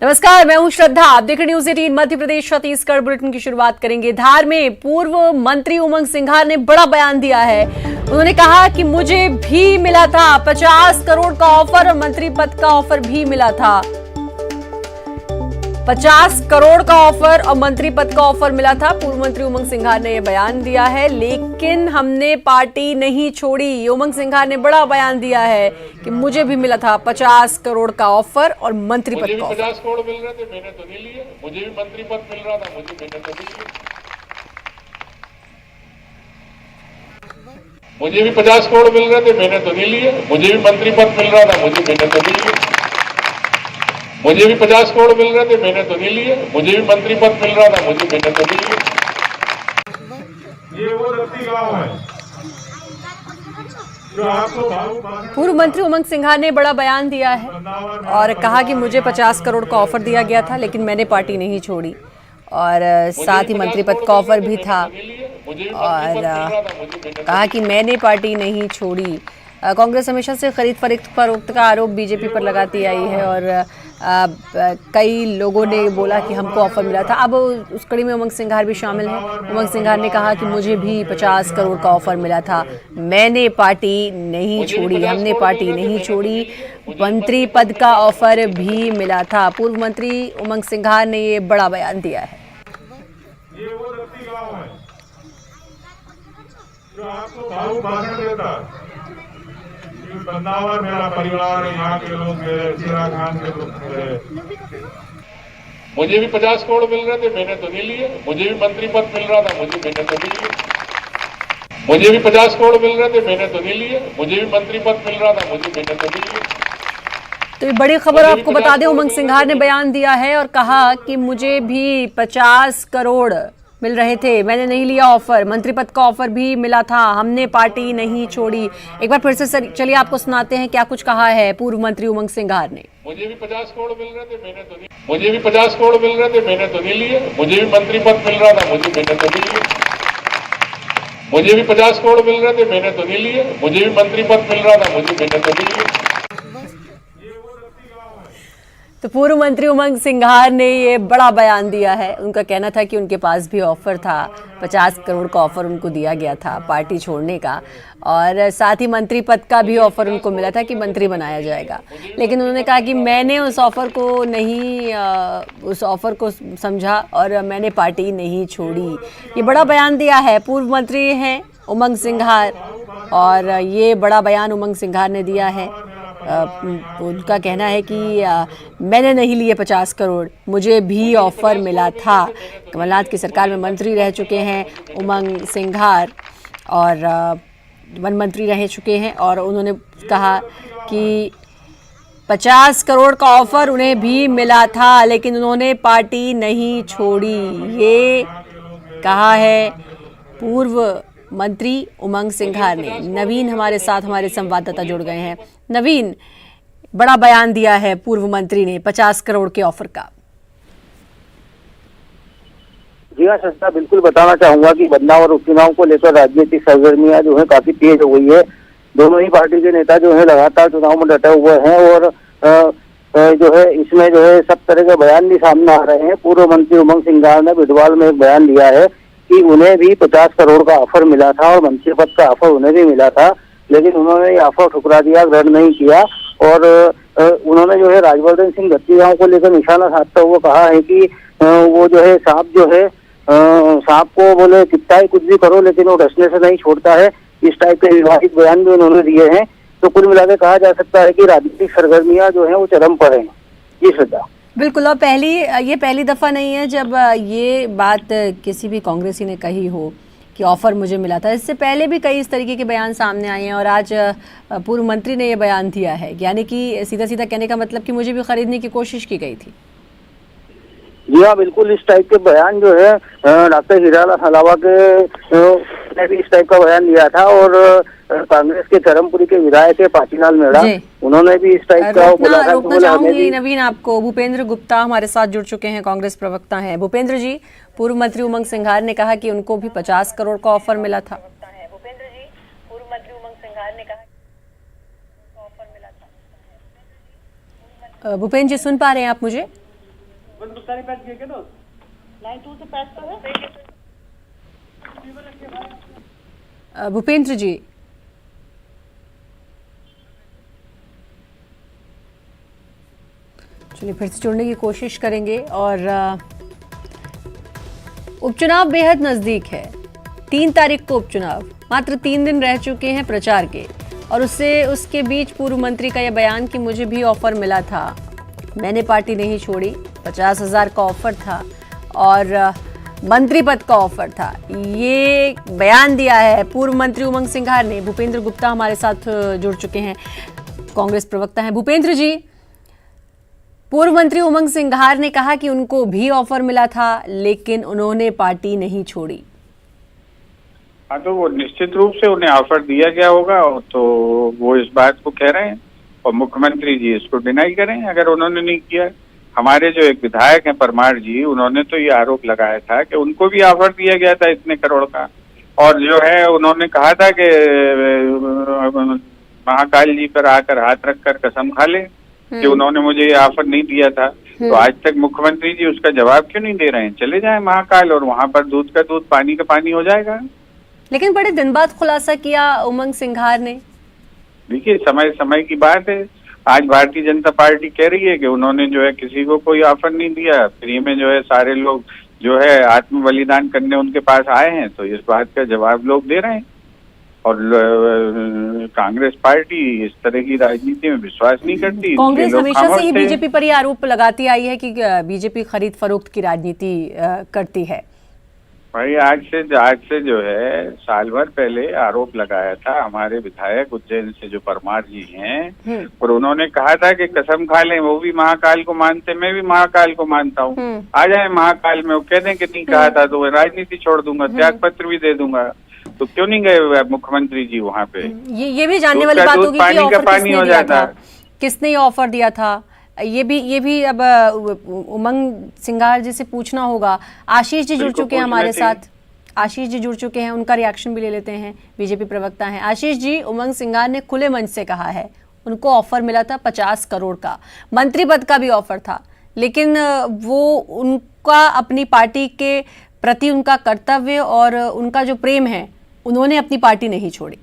नमस्कार, मैं हूं श्रद्धा। आप देख रहे न्यूज 18 मध्य प्रदेश छत्तीसगढ़ बुलेटिन की शुरुआत करेंगे। धार में पूर्व मंत्री उमंग सिंघार ने बड़ा बयान दिया है। उन्होंने कहा कि मुझे भी मिला था 50 करोड़ का ऑफर और मंत्री पद का ऑफर भी मिला था। 50 करोड़ का ऑफर और मंत्री पद का ऑफर मिला था। पूर्व मंत्री उमंग सिंघार ने यह बयान दिया है, लेकिन हमने पार्टी नहीं छोड़ी। उमंग सिंघार ने बड़ा बयान दिया है कि मुझे भी मिला था 50 करोड़ का ऑफर और मंत्री पद का ऑफर। 50 करोड़ मिल रहे थे, मैंने तो नहीं लिए। मुझे भी मंत्री पद मिल रहा था, मैंने तो नहीं लिया। मुझे भी 50 करोड़ मिल रहे थे, मैंने तो नहीं लिए। मुझे भी मंत्री पद मिल रहा था, मैंने तो नहीं लिया। मुझे भी 50 करोड़ मिल रहे थे, मैंने तो नहीं लिए। मुझे भी मंत्री पद मिल रहा था, मैंने तो नहीं लिया। ये वो दत्ती गांव है जो आपको पूर्व मंत्री उमंग सिंघार ने बड़ा बयान दिया है और कहा कि मुझे 50 करोड़ का ऑफर दिया गया था, लेकिन मैंने पार्टी नहीं छोड़ी। और साथ ही मंत्री पद का ऑफर भी था और कहा कि मैंने पार्टी नहीं छोड़ी। कांग्रेस हमेशा से खरीद फरोख्त का आरोप बीजेपी पर लगाती आई है और कई लोगों ने बोला कि हमको ऑफर मिला था। अब उस कड़ी में उमंग सिंघार भी शामिल हैं। उमंग सिंघार ने कहा कि मुझे भी 50 करोड़ का ऑफर मिला था, मैंने पार्टी नहीं छोड़ी, हमने पार्टी नहीं छोड़ी। मंत्री पद का ऑफर भी मिला था। पूर्व मंत्री उमंग सिंघार ने ये बड़ा बयान दिया है। ये वो दत्ती गांव है जो आपको भावुक भाषण देता है। बंदावर मेरा परिवार है, यहाँ के लोग मेरे, चिराग खान के लोग मेरे। मुझे भी 50 करोड़ मिल रहे थे, मैंने तो नहीं लिए। मुझे भी मंत्री पद मिल रहा था, मैंने तो नहीं लिया। मुझे भी 50 करोड़ मिल रहे थे, मैंने तो नहीं लिए। मुझे भी मंत्री पद मिल रहा था, मैंने तो नहीं लिया। तो ये बड़ी खबर आपको बता दें, उमंग सिंघार ने बयान दिया है और कहा कि मुझे भी 50 करोड़ मिल रहे थे, मैंने नहीं लिया ऑफर। मंत्री पद का ऑफर भी मिला था, हमने पार्टी नहीं छोड़ी। एक बार फिर से चलिए आपको सुनाते हैं क्या कुछ कहा है पूर्व मंत्री उमंग सिंघार ने। मुझे भी 50 करोड़ मिल रहे थे, मैंने तो नहीं। मुझे भी 50 करोड़ मिल रहे थे, मैंने तो नहीं लिए। मुझे भी मंत्री पद मिल रहा था, मैंने तो नहीं लिया। मुझे भी 50 करोड़ मिल रहे थे, मैंने तो नहीं लिए। मुझे भी मंत्री पद मिल रहा था, मैंने तो नहीं लिया। तो पूर्व मंत्री उमंग सिंघार ने ये बड़ा बयान दिया है। उनका कहना था कि उनके पास भी ऑफर था, 50 करोड़ का ऑफर उनको दिया गया था पार्टी छोड़ने का, और साथ ही मंत्री पद का भी ऑफर उनको मिला था कि मंत्री बनाया जाएगा। लेकिन उन्होंने कहा कि मैंने उस ऑफर को समझा और मैंने पार्टी नहीं छोड़ी। ये बड़ा बयान दिया है। पूर्व मंत्री हैं उमंग सिंघार और ये बड़ा बयान उमंग सिंघार ने दिया है। उनका कहना है कि मैंने नहीं लिए 50 करोड़, मुझे भी ऑफर मिला था। कमलनाथ की सरकार में मंत्री रह चुके हैं उमंग सिंघार और वन मंत्री रह चुके हैं, और उन्होंने कहा कि 50 करोड़ का ऑफर उन्हें भी मिला था, लेकिन उन्होंने पार्टी नहीं छोड़ी। ये कहा है पूर्व मंत्री उमंग सिंघार ने। नवीन हमारे साथ, हमारे संवाददाता जुड़ गए हैं। नवीन, बड़ा बयान दिया है पूर्व मंत्री ने 50 करोड़ के ऑफर का। जी हाँ संस्था, बिल्कुल बताना चाहूंगा कि बदनावर उपचुनाव को लेकर राजनीतिक सरगर्मियां जो है काफी तेज हो गई है। दोनों ही पार्टी के नेता जो है लगातार चुनाव में डटे हुए हैं और जो है इसमें जो है सब तरह के बयान भी सामने आ रहे हैं। पूर्व मंत्री उमंग सिंघार ने बिडवाल में एक बयान दिया है कि उन्हें भी 50 करोड़ का ऑफर मिला था और मंत्री पद का ऑफर उन्हें भी मिला था, लेकिन उन्होंने ये ऑफर ठुकरा दिया, ग्रहण नहीं किया। और उन्होंने जो है राजवर्धन सिंह दत्ती गांव को लेकर निशाना साधते हुए कहा है कि वो जो है सांप को बोले कितना ही कुछ भी करो लेकिन वो डसने से नहीं छोड़ता है। इस टाइप के विवादित बयान भी उन्होंने दिए हैं। तो कुल मिलाकर कहा जा सकता है कि राजनीतिक सरगर्मियां जो है वो चरम पर हैं। जी श्रद्धा। बिल्कुल, और ये पहली दफा नहीं है जब ये बात किसी भी कांग्रेसी ने कही हो कि ऑफर मुझे मिला था। इससे पहले भी कई इस तरीके के बयान सामने आए हैं और आज पूर्व मंत्री ने ये बयान दिया है, यानी कि सीधा सीधा कहने का मतलब कि मुझे भी खरीदने की कोशिश की गई थी। जी हाँ, बिल्कुल इस टाइप के बयान जो है डॉक्टर हीरालाल हलावा ने भी इस टाइप का बयान दिया था और कांग्रेस के धर्मपुरी के विधायक है पाचीलाल मेड़ा, उन्होंने भी इस टाइप का बोला था। रोकना चाहूंगी नवीन आपको। भूपेंद्र गुप्ता हमारे साथ जुड़ चुके हैं, कांग्रेस प्रवक्ता हैं। भूपेंद्र जी, पूर्व मंत्री उमंग सिंघार ने कहा कि उनको भी 50 करोड़ का ऑफर मिला था। भूपेंद्र जी, पूर्व मंत्री उमंग सिंघार ने कहा ऑफर मिला था। भूपेंद्र जी, सुन पा रहे हैं आप मुझे? भूपेंद्र जी, चलिए फिर से जुड़ने की कोशिश करेंगे। और उपचुनाव बेहद नजदीक है। 3 तारीख को उपचुनाव, मात्र 3 दिन रह चुके हैं प्रचार के, और उसके बीच पूर्व मंत्री का यह बयान कि मुझे भी ऑफर मिला था, मैंने पार्टी नहीं छोड़ी, 50,000 का ऑफर था और मंत्री पद का ऑफर था, ये बयान दिया है पूर्व मंत्री उमंग सिंघार ने। भूपेंद्र गुप्ता हमारे साथ जुड़ चुके हैं, कांग्रेस प्रवक्ता हैं। भूपेंद्र जी, पूर्व मंत्री उमंग सिंघार ने कहा कि उनको भी ऑफर मिला था लेकिन उन्होंने पार्टी नहीं छोड़ी। हाँ, तो वो निश्चित रूप से उन्हें ऑफर दिया गया होगा, तो वो इस बात को कह रहे हैं और मुख्यमंत्री जी इसको डिनाई करें अगर उन्होंने नहीं किया। हमारे जो एक विधायक हैं परमार जी, उन्होंने तो ये आरोप लगाया था कि उनको भी ऑफर दिया गया था इतने करोड़ का, और जो है उन्होंने कहा था कि महाकाल जी पर आकर हाथ रखकर कसम खा ले कि उन्होंने मुझे ये ऑफर नहीं दिया था। तो आज तक मुख्यमंत्री जी उसका जवाब क्यों नहीं दे रहे हैं? चले जाएं महाकाल और वहां पर दूध का दूध पानी का पानी हो जाएगा। लेकिन बड़े दिन बाद खुलासा किया उमंग सिंघार ने। देखिए, समय समय की बात है। आज भारतीय जनता पार्टी कह रही है कि उन्होंने जो है किसी को कोई ऑफर नहीं दिया, फ्री में जो है सारे लोग जो है आत्म बलिदान करने उनके पास आए हैं, तो इस बात का जवाब लोग दे रहे हैं। और कांग्रेस पार्टी इस तरह की राजनीति में विश्वास नहीं करती। कांग्रेस हमेशा से ही बीजेपी पर ये आरोप लगाती आई है कि बीजेपी खरीद फरोख्त की राजनीति करती है। भाई, आज से जो है साल भर पहले आरोप लगाया था हमारे विधायक उज्जैन से जो परमार जी हैं, और उन्होंने कहा था कि कसम खा लें, वो भी महाकाल को मानते, मैं भी महाकाल को मानता हूँ, आ जाए महाकाल में, वो कह दें कि नहीं कहा था तो राजनीति छोड़ दूंगा, त्याग पत्र भी दे दूंगा। तो क्यों नहीं गए मुख्यमंत्री जी वहाँ पे? ये भी जानने वाली बात होगी कि ऑफर किसने दिया था, किसने ऑफर दिया था, ये भी अब उमंग सिंघार जी से पूछना होगा। आशीष जी जुड़ चुके हैं हमारे साथ, आशीष जी जुड़ चुके हैं, उनका रिएक्शन भी ले लेते हैं। बीजेपी प्रवक्ता हैं आशीष जी। उमंग सिंघार ने खुले मंच से कहा है उनको ऑफर मिला था 50 करोड़ का, मंत्री पद का भी ऑफर था, लेकिन वो उनका अपनी पार्टी के प्रति उनका कर्तव्य और उनका जो प्रेम है, उन्होंने अपनी पार्टी नहीं छोड़ी।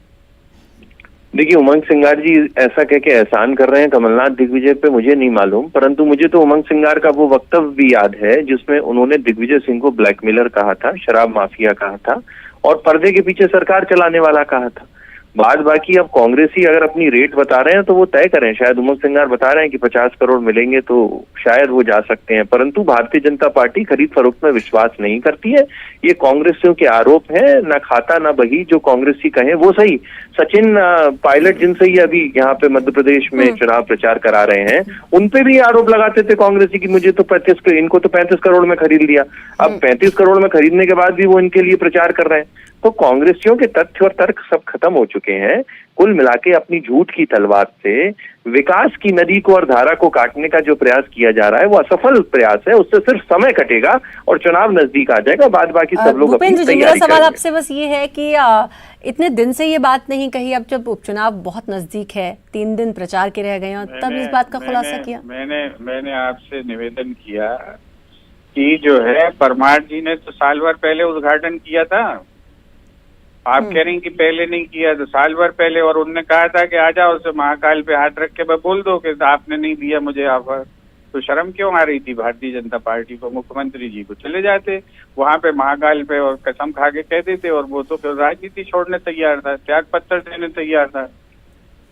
देखिए, उमंग सिंघार जी ऐसा कह के एहसान कर रहे हैं कमलनाथ दिग्विजय पे, मुझे नहीं मालूम, परंतु मुझे तो उमंग सिंघार का वो वक्तव्य भी याद है जिसमें उन्होंने दिग्विजय सिंह को ब्लैकमेलर कहा था, शराब माफिया कहा था और पर्दे के पीछे सरकार चलाने वाला कहा था। बाद बाकी अब कांग्रेसी अगर अपनी रेट बता रहे हैं तो वो तय करें। शायद उमंग सिंघार बता रहे हैं कि 50 करोड़ मिलेंगे तो शायद वो जा सकते हैं, परंतु भारतीय जनता पार्टी खरीद फरोख्त में विश्वास नहीं करती है। ये कांग्रेसियों के आरोप है, न खाता न बही, जो कांग्रेसी कहें वो सही। सचिन पायलट जिनसे ही अभी यहाँ पे मध्य प्रदेश में चुनाव प्रचार करा रहे हैं, उनपे भी आरोप लगाते थे कांग्रेसी की मुझे तो इनको तो 35 करोड़ में खरीद लिया। अब 35 करोड़ में खरीदने के बाद भी वो इनके लिए प्रचार कर रहे हैं। तो कांग्रेसियों के तथ्य और तर्क सब खत्म हो चुके हैं। कुल मिलाके अपनी झूठ की तलवार से विकास की नदी को और धारा को काटने का जो प्रयास किया जा रहा है वो असफल प्रयास है। उससे सिर्फ समय कटेगा और चुनाव नजदीक आ जाएगा, बाद बाकी सब लोग अपनी तैयारी मेरा सवाल आपसे बस ये है कि इतने दिन से ये बात नहीं कही, अब जब उपचुनाव बहुत नजदीक है, 3 दिन प्रचार के रह गए हैं, तब इस बात का खुलासा किया। मैंने आपसे निवेदन किया कि जो है परमार जी ने तो साल भर पहले उद्घाटन किया था, आप कह रही हैं कि पहले नहीं किया, तो साल भर पहले, और उनने कहा था कि आ जाओ उसे महाकाल पे हाथ रख के बोल दो कि आपने नहीं दिया मुझे ऑफर। तो शर्म क्यों आ रही थी भारतीय जनता पार्टी को? मुख्यमंत्री जी को चले जाते वहां पे महाकाल पे और कसम खा के कह देते, और वो तो राजनीति छोड़ने तैयार था, त्याग पत्र देने तैयार था।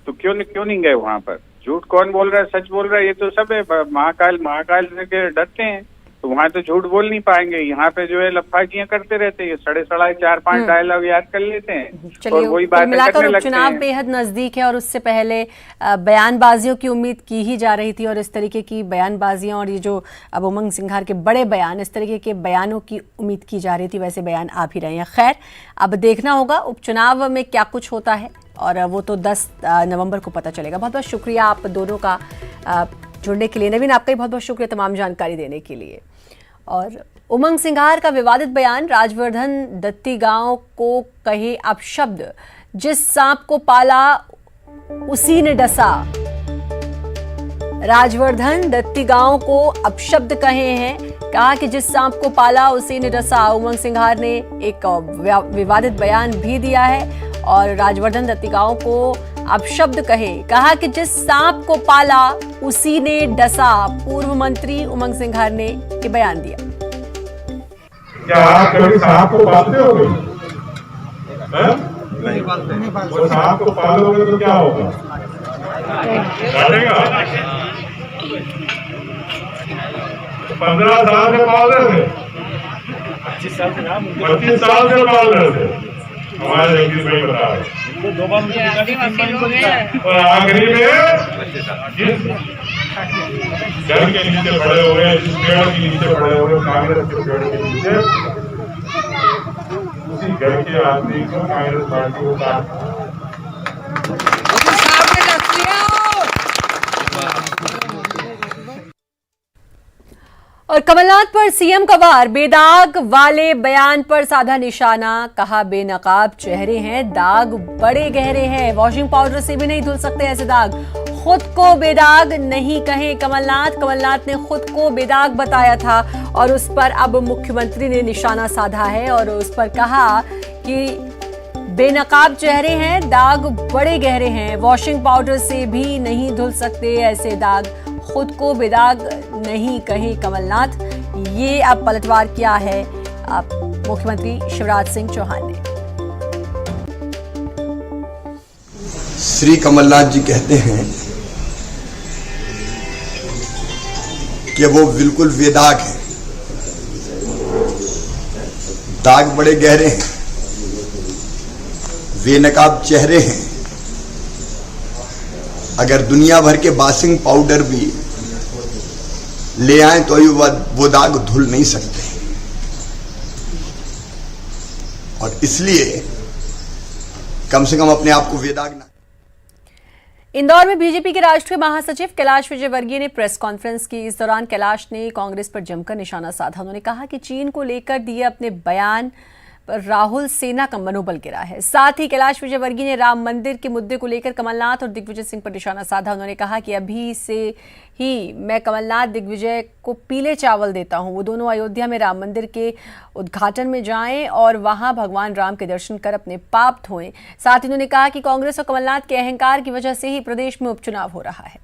तो क्यों नहीं गए वहां पर? झूठ कौन बोल रहा है, सच बोल रहा है, ये तो सब है। महाकाल से डरते हैं तो वहाँ तो झूठ बोल नहीं पाएंगे। यहाँ पे जो है लफाजियां करते रहते हैं, सड़े 4-5 डायलॉग याद कर लेते हैं और वही बात मिलाकर उपचुनाव बेहद नजदीक है और उससे पहले बयानबाजियों की उम्मीद की ही जा रही थी, और इस तरीके की बयानबाजियां और ये जो अब उमंग सिंघार के बड़े बयान, इस तरीके के बयानों की उम्मीद की जा रही थी, वैसे बयान आ भी रहे हैं। खैर, अब देखना होगा उपचुनाव में क्या कुछ होता है, और वो तो 10 नवंबर को पता चलेगा। बहुत बहुत शुक्रिया आप दोनों का जुड़ने के लिए। नवीन, आपका भी बहुत बहुत शुक्रिया तमाम जानकारी देने के लिए। और उमंग सिंघार का विवादित बयान, राजवर्धन दत्ती गांव को कहे अपशब्द, जिस सांप को पाला उसी ने डसा। राजवर्धन दत्तीगांव को अपशब्द कहे हैं। कहा कि जिस सांप को पाला उसी ने डसा। उमंग सिंघार ने एक विवादित बयान भी दिया है और राजवर्धन दत्तीगांव को अपशब्द कहे। कहा कि जिस सांप को पाला उसी ने डसा। पूर्व मंत्री उमंग सिंघार ने ये बयान दिया। क्या आप कभी सांप को पालते हो? नहीं पालते। वो सांप को पालोगे तो क्या होगा? काटेगा। 15 साल से पाल रहे थे, 25 साल से पाल रहे थे। हमारे जगदीश भाई बता रहे और आखिरी में जिस घर के नीचे पड़े हुए, जिस पेड़ के नीचे पड़े हुए, कांग्रेस के पेड़ के नीचे, उसी घर के आदमी को कांग्रेस पार्टी को काट। और कमलनाथ पर सीएम का वार। बेदाग वाले बयान पर साधा निशाना। कहा बेनकाब चेहरे हैं, दाग बड़े गहरे हैं, वॉशिंग पाउडर से भी नहीं धुल सकते ऐसे दाग। खुद को बेदाग नहीं कहे कमलनाथ। कमलनाथ ने खुद को बेदाग बताया था और उस पर अब मुख्यमंत्री ने निशाना साधा है और उस पर कहा कि बेनकाब चेहरे हैं, दाग बड़े गहरे हैं, वॉशिंग पाउडर से भी नहीं धुल सकते ऐसे दाग। खुद को बेदाग नहीं कहे कमलनाथ। ये अब पलटवार किया है मुख्यमंत्री शिवराज सिंह चौहान ने। श्री कमलनाथ जी कहते हैं कि वो बिल्कुल बेदाग है, दाग बड़े गहरे हैं, बेनकाब चेहरे हैं। अगर दुनिया भर के वॉशिंग पाउडर भी ले आए तो वो दाग धुल नहीं सकते और इसलिए कम से कम अपने आप को बेदाग ना। इंदौर में बीजेपी के राष्ट्रीय महासचिव कैलाश विजयवर्गीय ने प्रेस कॉन्फ्रेंस की। इस दौरान कैलाश ने कांग्रेस पर जमकर निशाना साधा। उन्होंने कहा कि चीन को लेकर दिए अपने बयान पर राहुल सेना का मनोबल गिरा है। साथ ही कैलाश विजयवर्गीय ने राम मंदिर के मुद्दे को लेकर कमलनाथ और दिग्विजय सिंह पर निशाना साधा। उन्होंने कहा कि अभी से ही मैं कमलनाथ दिग्विजय को पीले चावल देता हूं। वो दोनों अयोध्या में राम मंदिर के उद्घाटन में जाएं और वहां भगवान राम के दर्शन कर अपने पाप धोएं। साथ ही उन्होंने कहा कि कांग्रेस और कमलनाथ के अहंकार की वजह से ही प्रदेश में उपचुनाव हो रहा है।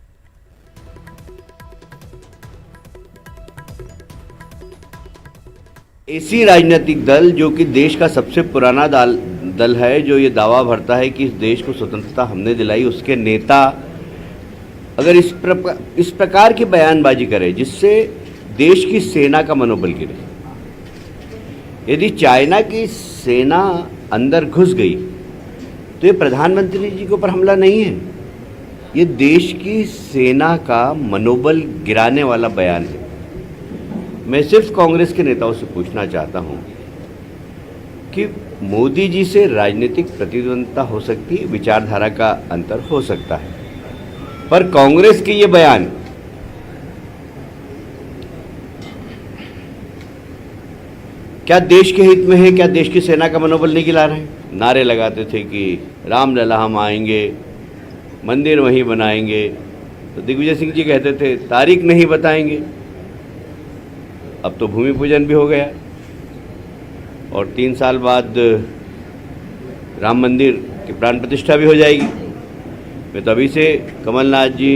ऐसी राजनीतिक दल जो कि देश का सबसे पुराना दल है, जो ये दावा भरता है कि इस देश को स्वतंत्रता हमने दिलाई, उसके नेता अगर इस प्रकार की बयानबाजी करे जिससे देश की सेना का मनोबल गिरे। यदि चाइना की सेना अंदर घुस गई तो ये प्रधानमंत्री जी के ऊपर हमला नहीं है, ये देश की सेना का मनोबल गिराने वाला बयान है। मैं सिर्फ कांग्रेस के नेताओं से पूछना चाहता हूं कि मोदी जी से राजनीतिक प्रतिद्वंद्विता हो सकती है, विचारधारा का अंतर हो सकता है, पर कांग्रेस के ये बयान क्या देश के हित में है? क्या देश की सेना का मनोबल नहीं गिरा रहे हैं? नारे लगाते थे कि रामलला हम आएंगे, मंदिर वहीं बनाएंगे, तो दिग्विजय सिंह जी कहते थे तारीख नहीं बताएंगे। अब तो भूमि पूजन भी हो गया और 3 साल बाद राम मंदिर की प्राण प्रतिष्ठा भी हो जाएगी। मैं तो अभी से कमलनाथ जी,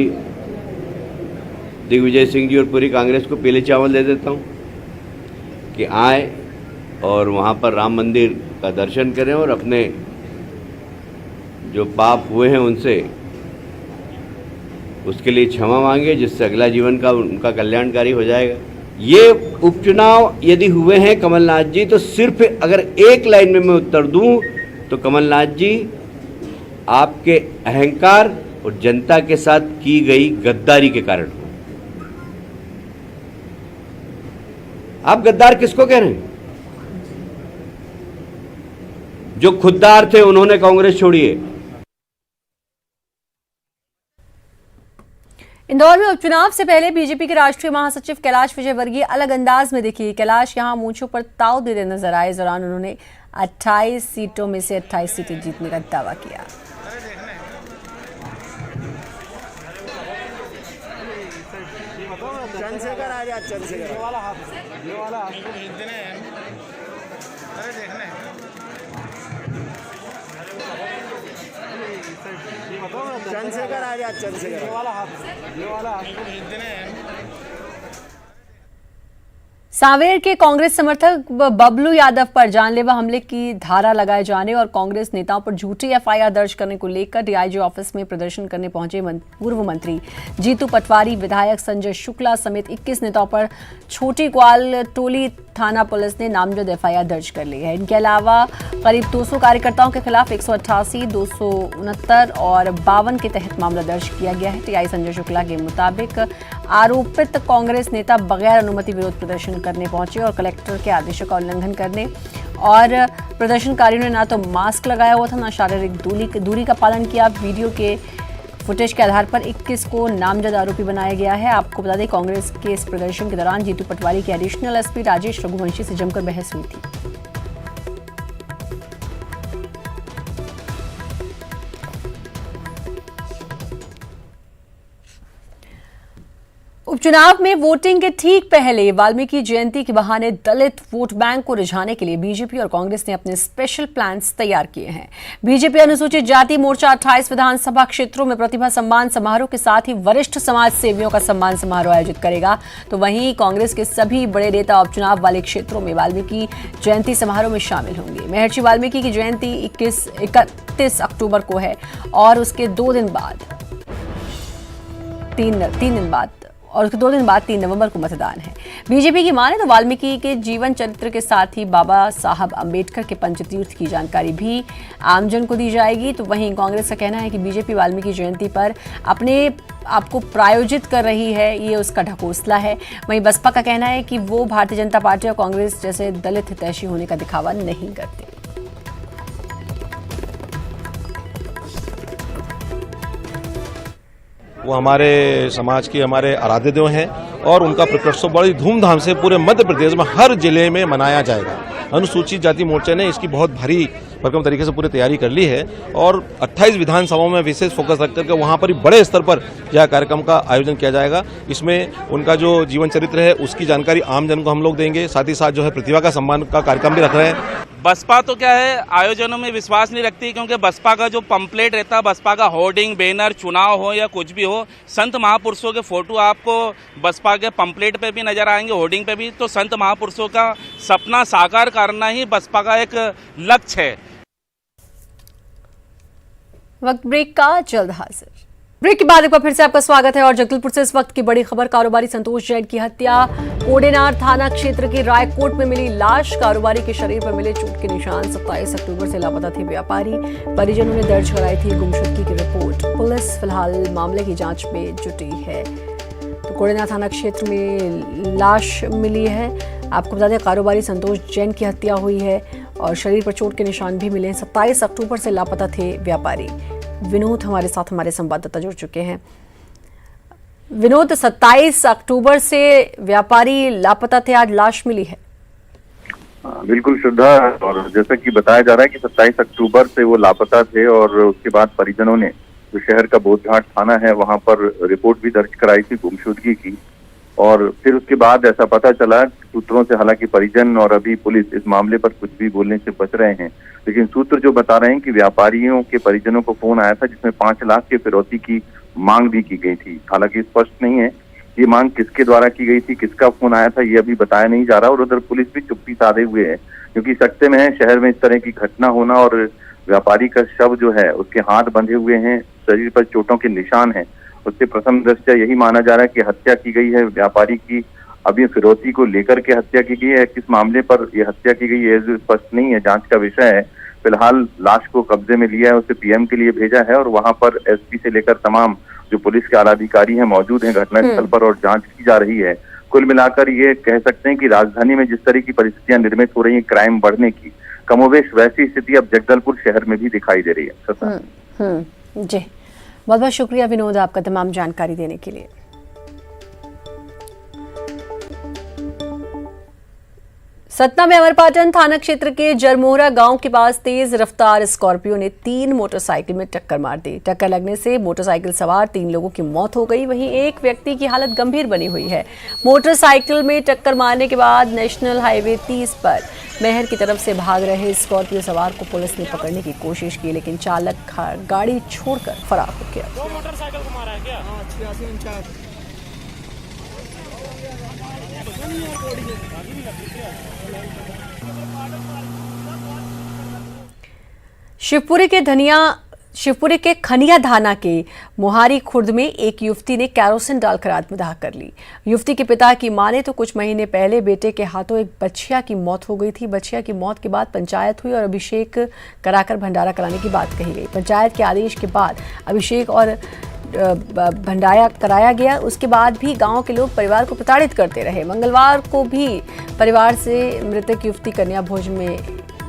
दिग्विजय सिंह जी और पूरी कांग्रेस को पीले चावल दे देता हूँ कि आए और वहाँ पर राम मंदिर का दर्शन करें और अपने जो पाप हुए हैं उनसे उसके लिए क्षमा मांगे, जिससे अगला जीवन का उनका कल्याणकारी हो जाएगा। ये उपचुनाव यदि हुए हैं कमलनाथ जी, तो सिर्फ अगर एक लाइन में मैं उत्तर दूं तो कमलनाथ जी, आपके अहंकार और जनता के साथ की गई गद्दारी के कारण। आप गद्दार किसको कह रहे हैं? जो खुददार थे उन्होंने कांग्रेस छोड़ी है। इंदौर में उपचुनाव से पहले बीजेपी के राष्ट्रीय महासचिव कैलाश विजयवर्गीय अलग अंदाज में दिखी। कैलाश यहां मूंछों पर ताव देते नजर आए। इस दौरान उन्होंने 28 सीटों में से 28 सीटें जीतने का दावा किया। आजाद चंद्रशेखर ये वाला हाथ भेज देना है। अरे देखना है चंद्रशेखर आजाद चंद्रशेखर ये वाला हाथ भेज देना है। सांवेर के कांग्रेस समर्थक बबलू यादव पर जानलेवा हमले की धारा लगाए जाने और कांग्रेस नेताओं पर झूठी एफआईआर दर्ज करने को लेकर डीआईजी ऑफिस में प्रदर्शन करने पहुंचे पूर्व मंत्री जीतू पटवारी, विधायक संजय शुक्ला समेत 21 नेताओं पर छोटी ग्वाल टोली थाना पुलिस ने नामजद एफआईआर दर्ज कर ली है। इनके अलावा करीब 200 कार्यकर्ताओं के खिलाफ 188, 269 और 52 के तहत मामला दर्ज किया गया है। टीआई संजय शुक्ला के मुताबिक आरोपित कांग्रेस नेता बगैर अनुमति विरोध प्रदर्शन करने पहुंचे और कलेक्टर के आदेशों का उल्लंघन करने और प्रदर्शनकारियों ने ना तो मास्क लगाया हुआ था, ना शारीरिक दूरी का पालन किया। वीडियो के फुटेज के आधार पर 21 को नामजद आरोपी बनाया गया है। आपको बता दें, कांग्रेस के इस प्रदर्शन के दौरान जीतू पटवारी के एडिशनल एसपी राजेश रघुवंशी से जमकर बहस हुई थी। उपचुनाव में वोटिंग के ठीक पहले वाल्मीकि जयंती के बहाने दलित वोट बैंक को रिझाने के लिए बीजेपी और कांग्रेस ने अपने स्पेशल प्लान्स तैयार किए हैं। बीजेपी अनुसूचित जाति मोर्चा 28 विधानसभा क्षेत्रों में प्रतिभा सम्मान समारोह के साथ ही वरिष्ठ समाज सेवियों का सम्मान समारोह आयोजित करेगा, तो वहीं कांग्रेस के सभी बड़े नेता उपचुनाव वाले क्षेत्रों में वाल्मीकि जयंती समारोह में शामिल होंगे। महर्षि वाल्मीकि की जयंती 31 अक्टूबर को है और उसके 2 दिन बाद 3 नवंबर को मतदान है। बीजेपी की माने तो वाल्मीकि के जीवन चरित्र के साथ ही बाबा साहब अंबेडकर के पंचतीर्थ की जानकारी भी आमजन को दी जाएगी। तो वहीं कांग्रेस का कहना है कि बीजेपी वाल्मीकि जयंती पर अपने आपको प्रायोजित कर रही है, ये उसका ढकोसला है। वहीं बसपा का कहना है कि वो भारतीय जनता पार्टी और कांग्रेस जैसे दलित हितैषी होने का दिखावा नहीं करते। वो हमारे समाज की हमारे आराध्य देव हैं और उनका प्रकटोत्सव बड़ी धूमधाम से पूरे मध्य प्रदेश में हर जिले में मनाया जाएगा। अनुसूचित जाति मोर्चा ने इसकी बहुत भारी भरकम तरीके से पूरी तैयारी कर ली है और 28 विधानसभाओं में विशेष फोकस रख करके वहाँ पर बड़े स्तर पर यह कार्यक्रम का आयोजन किया जाएगा। इसमें उनका जो जीवन चरित्र है उसकी जानकारी आम जन को हम लोग देंगे, साथ ही साथ जो है प्रतिभा का सम्मान का कार्यक्रम भी रख रहे हैं। बसपा तो क्या है, आयोजनों में विश्वास नहीं रखती, क्योंकि बसपा का जो पंपलेट रहता है, बसपा का होर्डिंग बैनर, चुनाव हो या कुछ भी हो, संत महापुरुषों के फोटो आपको बसपा के पंपलेट पे भी नजर आएंगे, होर्डिंग पे भी। तो संत महापुरुषों का सपना साकार करना ही बसपा का एक लक्ष्य है। वक्त ब्रेक का, जल्द हाजिर। ब्रेक के बाद एक बार फिर से आपका स्वागत है और जगदलपुर से इस वक्त की बड़ी खबर, कारोबारी संतोष जैन की हत्या। कोडेनार थाना क्षेत्र के रायकोट में मिली लाश, कारोबारी के शरीर पर मिले चोट के निशान। 27 अक्टूबर से लापता थे व्यापारी, परिजनों ने दर्ज कराई थी गुमशुदगी की रिपोर्ट। पुलिस फिलहाल मामले की जांच में जुटी है। तो कोडेनार थाना क्षेत्र में लाश मिली है। आपको बता दें, कारोबारी संतोष जैन की हत्या हुई है और शरीर पर चोट के निशान भी मिले हैं। 27 अक्टूबर से लापता थे व्यापारी। विनोद हमारे साथ, हमारे संवाददाता जुड़ चुके हैं। विनोद, 27 अक्टूबर से व्यापारी लापता थे, आज लाश मिली है। बिल्कुल श्रद्धा, और जैसा कि बताया जा रहा है कि 27 अक्टूबर से वो लापता थे और उसके बाद परिजनों ने जो शहर का बोधघाट थाना है वहां पर रिपोर्ट भी दर्ज कराई थी गुमशुदगी की। और फिर उसके बाद ऐसा पता चला सूत्रों से, हालांकि परिजन और अभी पुलिस इस मामले पर कुछ भी बोलने से बच रहे हैं, लेकिन सूत्र जो बता रहे हैं कि व्यापारियों के परिजनों को फोन आया था जिसमें 5 लाख के फिरौती की मांग भी की गई थी। हालांकि स्पष्ट नहीं है ये मांग किसके द्वारा की गई थी, किसका फोन आया था, ये अभी बताया नहीं जा रहा। और उधर पुलिस भी चुप्पी साधे हुए है, क्योंकि सकते में है शहर में इस तरह की घटना होना और व्यापारी का शव जो है उसके हाथ बंधे हुए हैं, शरीर पर चोटों के निशान हैं। उससे प्रथम दृष्टया यही माना जा रहा है कि हत्या की गई है व्यापारी की। अब ये फिरौती को लेकर के हत्या की गई है, किस मामले पर ये हत्या की गई है जो स्पष्ट नहीं है, जांच का विषय है। फिलहाल लाश को कब्जे में लिया है, उसे पीएम के लिए भेजा है और वहां पर एसपी से लेकर तमाम जो पुलिस के आलाधिकारी हैं मौजूद हैं घटनास्थल पर और जांच की जा रही है। कुल मिलाकर ये कह सकते हैं कि राजधानी में जिस तरह की परिस्थितियां निर्मित हो रही है क्राइम बढ़ने की, कमोवेश वैसी स्थिति अब जगदलपुर शहर में भी दिखाई दे रही है। जी, बहुत बहुत शुक्रिया विनोद आपका तमाम जानकारी देने के लिए। सतना में अमरपाटन थाना क्षेत्र के जरमोहरा गांव के पास तेज रफ्तार स्कॉर्पियो ने 3 मोटरसाइकिल में टक्कर मार दी। टक्कर लगने से मोटरसाइकिल सवार 3 लोगों की मौत हो गई, वहीं एक व्यक्ति की हालत गंभीर बनी हुई है। मोटरसाइकिल में टक्कर मारने के बाद नेशनल हाईवे 30 पर महर की तरफ से भाग रहे स्कॉर्पियो सवार को पुलिस ने पकड़ने की कोशिश की, लेकिन चालक गाड़ी छोड़कर फरार हो गया। मोटरसाइकिल को मारा है क्या? शिवपुरी के खनिया धाना के मोहारी खुर्द में एक युवती ने कैरोसिन डालकर आत्मदाह कर ली। युवती के पिता की माने तो कुछ महीने पहले बेटे के हाथों एक बच्चिया की मौत हो गई थी। बच्चिया की मौत के बाद पंचायत हुई और अभिषेक कराकर भंडारा कराने की बात कही गई। पंचायत के आदेश के बाद अभिषेक और भंडारा कराया गया। उसके बाद भी गांव के लोग परिवार को प्रताड़ित करते रहे। मंगलवार को भी परिवार से मृतक युवती कन्या भोज में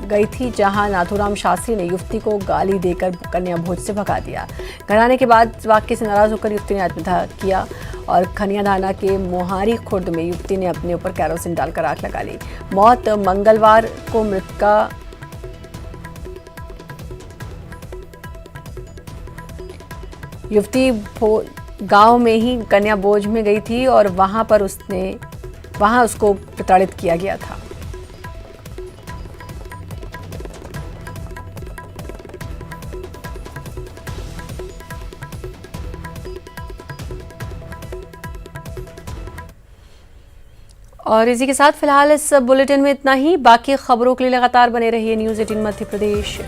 गई थी, जहां नाथूराम शास्त्री ने युवती को गाली देकर कन्या भोज से भगा दिया। घर आने के बाद वाक्य से नाराज होकर युवती ने आत्मदाह किया और खनिया धाना के मोहारी खुर्द में युवती ने अपने ऊपर कैरोसिन डालकर आग लगा ली। मौत मंगलवार को मृतका युवती गांव में ही कन्या भोज में गई थी और वहां उसको प्रताड़ित किया गया था। और इसी के साथ फिलहाल इस बुलेटिन में इतना ही। बाकी खबरों के लिए लगातार बने रहिए न्यूज़ 18 मध्य प्रदेश।